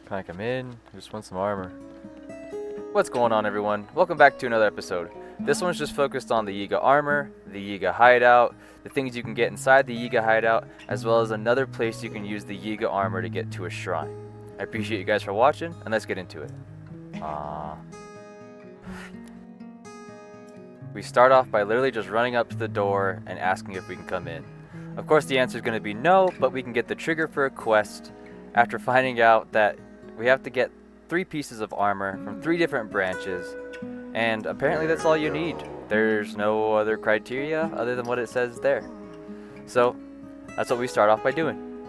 Can I come in? I just want some armor. What's going on, everyone? Welcome back to another episode. This one's just focused on the Yiga Armor, the Yiga Hideout, the things you can get inside the Yiga Hideout, as well as another place you can use the Yiga Armor to get to a shrine. I appreciate you guys for watching, and let's get into it. We start off by literally just running up to the door and asking if we can come in. Of course, the answer is going to be no, but we can get the trigger for a quest after finding out that we have to get 3 pieces of armor from 3 different branches, and apparently that's all you need. There's no other criteria other than what it says there. So that's what we start off by doing.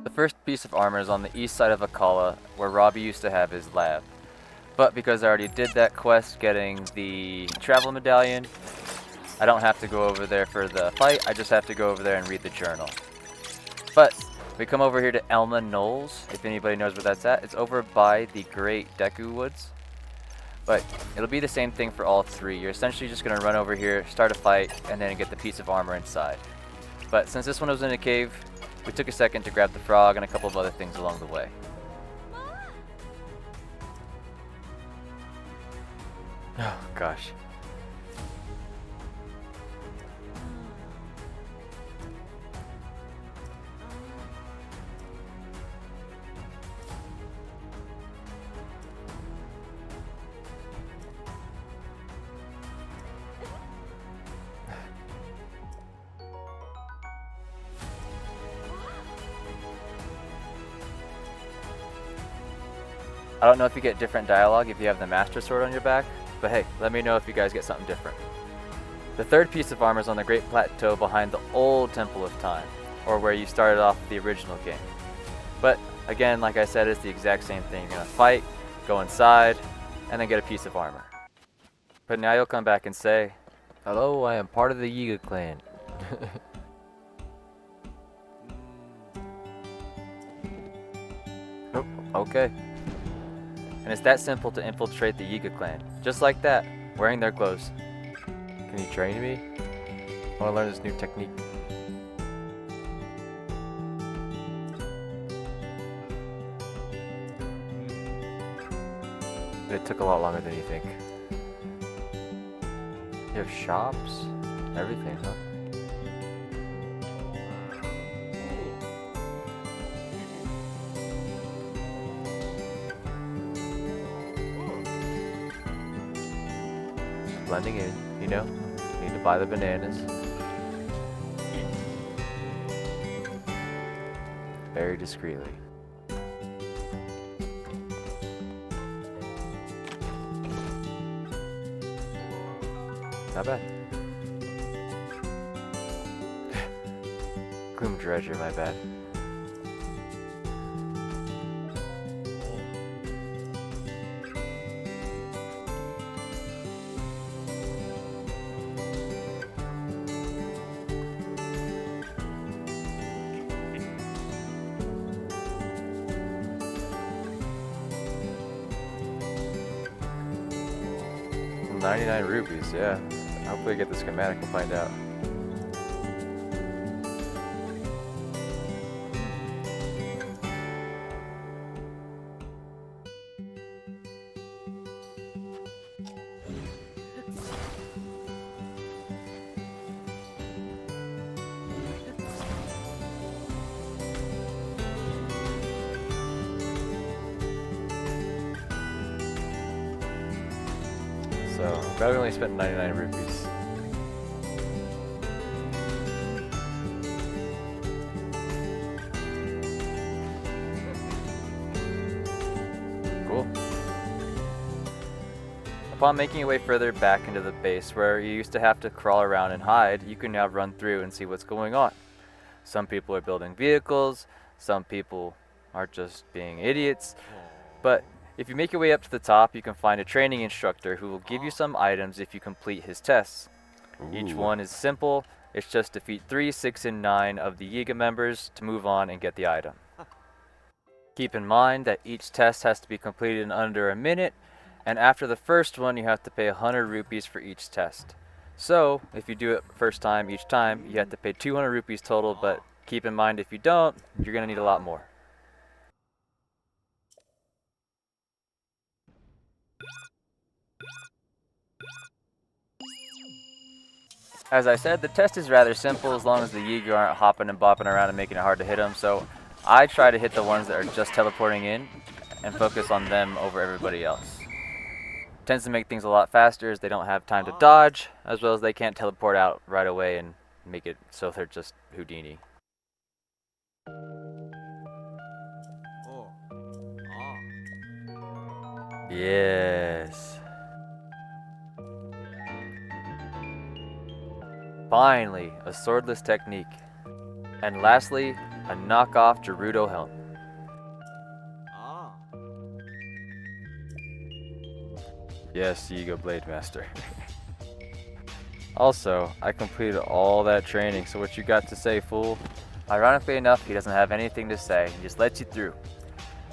The first piece of armor is on the east side of Akala, where Robbie used to have his lab. But because I already did that quest getting the travel medallion, I don't have to go over there for the fight, I just have to go over there and read the journal. But we come over here to Elma Knolls, if anybody knows where that's at. It's over by the Great Deku Woods. But it'll be the same thing for all 3. You're essentially just going to run over here, start a fight, and then get the piece of armor inside. But since this one was in a cave, we took a second to grab the frog and a couple of other things along the way. Oh gosh. I don't know if you get different dialogue if you have the Master Sword on your back, but hey, let me know if you guys get something different. The third piece of armor is on the Great Plateau behind the old Temple of Time, or where you started off the original game. But again, like I said, it's the exact same thing. You're gonna fight, go inside, and then get a piece of armor. But now you'll come back and say, "Hello, I am part of the Yiga clan." Oh, okay. And it's that simple to infiltrate the Yiga clan. Just like that, wearing their clothes. Can you train me? I want to learn this new technique. It took a lot longer than you think. You have shops? Everything, huh? Blending in, you know? Need to buy the bananas. Very discreetly. Not bad. Gloom Dredger, my bad. $99, yeah. Hopefully get the schematic, we'll find out. So, I'm glad we only spent 99 rupees. Cool. Upon making your way further back into the base, where you used to have to crawl around and hide, you can now run through and see what's going on. Some people are building vehicles, some people are just being idiots, but if you make your way up to the top, you can find a training instructor who will give you some items if you complete his tests. Ooh. Each one is simple. It's just defeat 3, 6, and 9 of the Yiga members to move on and get the item. Keep in mind that each test has to be completed in under a minute, and after the first one you have to pay 100 rupees for each test. So, if you do it first time each time, you have to pay 200 rupees total, but keep in mind if you don't, you're going to need a lot more. As I said, the test is rather simple as long as the Yiga aren't hopping and bopping around and making it hard to hit them, so I try to hit the ones that are just teleporting in and focus on them over everybody else. Tends to make things a lot faster as they don't have time to dodge, as well as they can't teleport out right away and make it so they're just Houdini. Yes. Finally, a swordless technique. And lastly, a knockoff Gerudo Helm. Yes, Yiga Blade Master. Also, I completed all that training, so what you got to say, fool? Ironically enough, he doesn't have anything to say, he just lets you through.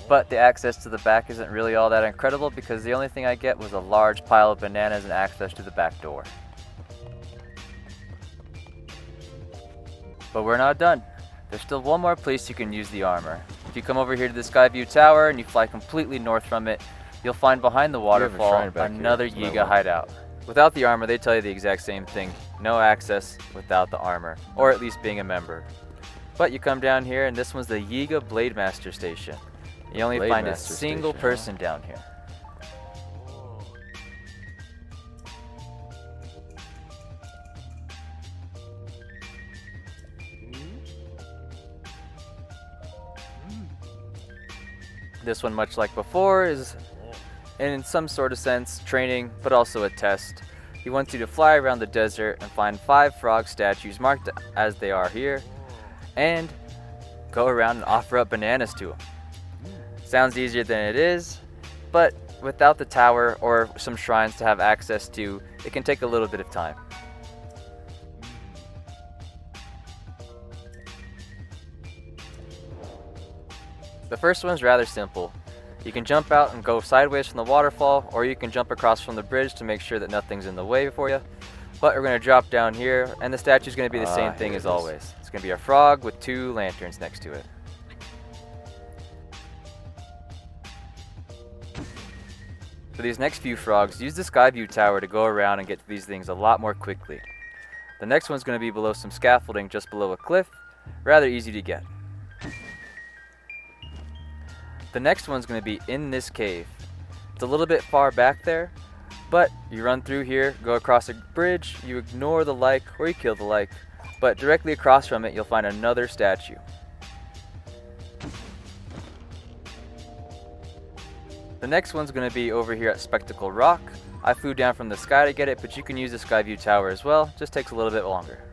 But the access to the back isn't really all that incredible because the only thing I get was a large pile of bananas and access to the back door. But we're not done. There's still one more place you can use the armor. If you come over here to the Skyview Tower and you fly completely north from it, you'll find behind the waterfall another Yiga hideout. Without the armor, they tell you the exact same thing. No access without the armor, or at least being a member. But you come down here and this one's the Yiga Blade Master Station. You only find a single person down here. This one, much like before, is in some sort of sense training, but also a test. He wants you to fly around the desert and find 5 frog statues marked as they are here, and go around and offer up bananas to them. Sounds easier than it is, but without the tower or some shrines to have access to, it can take a little bit of time. The first one's rather simple. You can jump out and go sideways from the waterfall, or you can jump across from the bridge to make sure that nothing's in the way for you. But we're going to drop down here, and the statue's going to be the same thing as always. It's going to be a frog with 2 lanterns next to it. For these next few frogs, use the Skyview Tower to go around and get to these things a lot more quickly. The next one's going to be below some scaffolding just below a cliff, rather easy to get. The next one's going to be in this cave. It's a little bit far back there, but you run through here, go across a bridge, you ignore the like or you kill the like, but directly across from it you'll find another statue. The next one's going to be over here at Spectacle Rock. I flew down from the sky to get it, but you can use the Skyview Tower as well, just takes a little bit longer.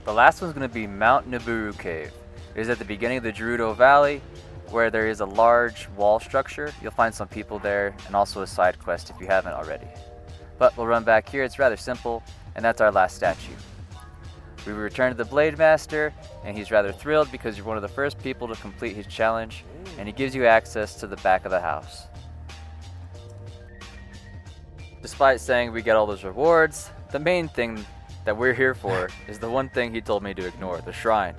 The last one's going to be Mount Nibiru Cave. It is at the beginning of the Gerudo Valley, where there is a large wall structure. You'll find some people there, and also a side quest if you haven't already. But we'll run back here, it's rather simple, and that's our last statue. We return to the Blade Master, and he's rather thrilled because you're one of the first people to complete his challenge, and he gives you access to the back of the house. Despite saying we get all those rewards, the main thing that we're here for is the one thing he told me to ignore, the shrine.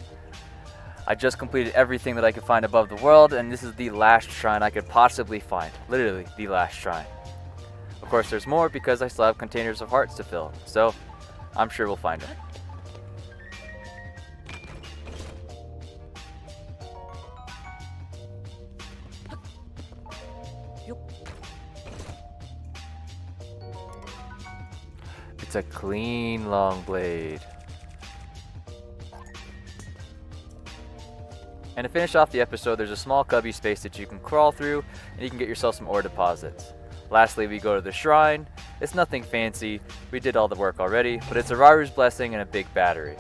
I just completed everything that I could find above the world, and this is the last shrine I could possibly find. Literally, the last shrine. Of course, there's more because I still have containers of hearts to fill, so I'm sure we'll find it. It's a clean Longblade. And to finish off the episode, there's a small cubby space that you can crawl through, and you can get yourself some ore deposits. Lastly, we go to the shrine. It's nothing fancy, we did all the work already, but it's a Raru's blessing and a big battery.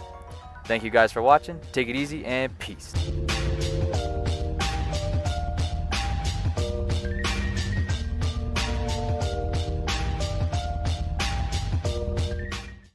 Thank you guys for watching, take it easy, and peace.